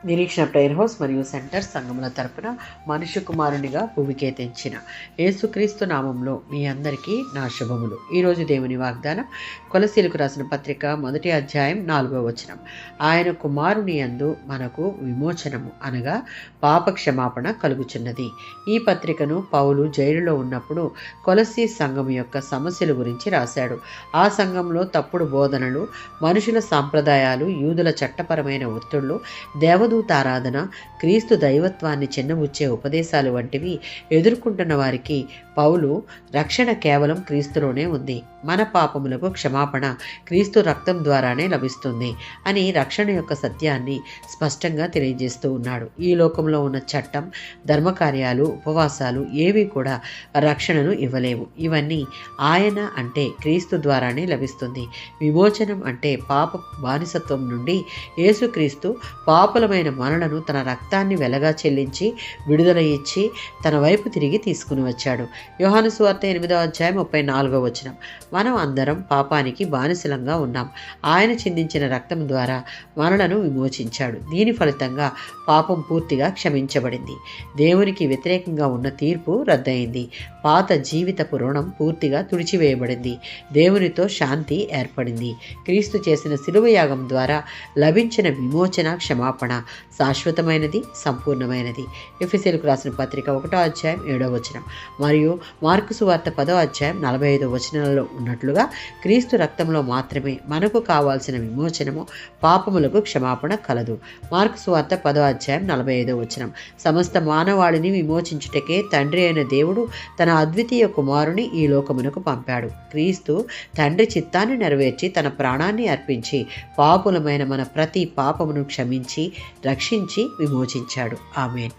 నిరీక్షణ prayer house మరియు centre సంఘముల తరపున మనుష్య కుమారునిగా భూమికే తెంచిన యేసుక్రీస్తు నామంలో మీ అందరికీ నా శుభములు. ఈరోజు దేవుని వాగ్దానం కొలసీలకు రాసిన పత్రిక 1వ అధ్యాయం 4వ వచనం. ఆయన కుమారుని యందు మనకు విమోచనము అనగా పాప క్షమాపణ కలుగుచున్నది. ఈ పత్రికను పౌలు జైలులో ఉన్నప్పుడు కొలసీ సంఘం యొక్క సమస్యల గురించి రాశాడు. ఆ సంఘంలో తప్పుడు బోధనలు, మనుషుల సాంప్రదాయాలు, యూదుల చట్టపరమైన ఒత్తిళ్లు, దేవదూతారాధన, క్రీస్తు దైవత్వాన్ని చిన్నబుచ్చే ఉపదేశాలు వంటివి ఎదుర్కొంటున్న వారికి పౌలు రక్షణ కేవలం క్రీస్తులోనే ఉంది, మన పాపములకు క్షమాపణ క్రీస్తు రక్తం ద్వారానే లభిస్తుంది అని రక్షణ యొక్క సత్యాన్ని స్పష్టంగా తెలియజేస్తూ ఉన్నాడు. ఈ లోకంలో ఉన్న చట్టం, ధర్మకార్యాలు, ఉపవాసాలు ఏవి కూడా రక్షణను ఇవ్వలేవు. ఇవన్నీ ఆయన అంటే క్రీస్తు ద్వారానే లభిస్తుంది. విమోచనం అంటే పాప బానిసత్వం నుండి యేసుక్రీస్తు పాపులమైన మనలను తన రక్తాన్ని వెలగా చెల్లించి విడుదల ఇచ్చి తన వైపు తిరిగి తీసుకుని వచ్చాడు. యోహాను సువార్త 8వ అధ్యాయం 34వ వచనం. మనం అందరం పాపానికి బానిసలంగా ఉన్నాం. ఆయన చిందించిన రక్తం ద్వారా మనలను విమోచించాడు. దీని ఫలితంగా పాపం పూర్తిగా క్షమించబడింది. దేవునికి వ్యతిరేకంగా ఉన్న తీర్పు రద్దయింది. పాత జీవితపు రుణం పూర్తిగా తుడిచివేయబడింది. దేవునితో శాంతి ఏర్పడింది. క్రీస్తు చేసిన శిలువ యాగం ద్వారా లభించిన విమోచన, క్షమాపణ శాశ్వతమైనది, సంపూర్ణమైనది. ఎఫెసీయులకు రాసిన పత్రిక 1వ అధ్యాయం 7వ వచనం మరియు మార్కు సువార్త 10వ అధ్యాయం 45వ వచనాలలో ఉన్నట్లుగా క్రీస్తు రక్తంలో మాత్రమే మనకు కావాల్సిన విమోచనము, పాపములకు క్షమాపణ కలదు. మార్కు సువార్త 10వ అధ్యాయం 45వ వచనం. సమస్త మానవాళిని విమోచించుటకే తండ్రి అయిన దేవుడు తన అద్వితీయ కుమారుని ఈ లోకమునకు పంపాడు. క్రీస్తు తండ్రి చిత్తాన్ని నెరవేర్చి తన ప్రాణాన్ని అర్పించి పాపులమైన మన ప్రతి పాపమును క్షమించి రక్షించి విమోచించాడు. ఆమేన్.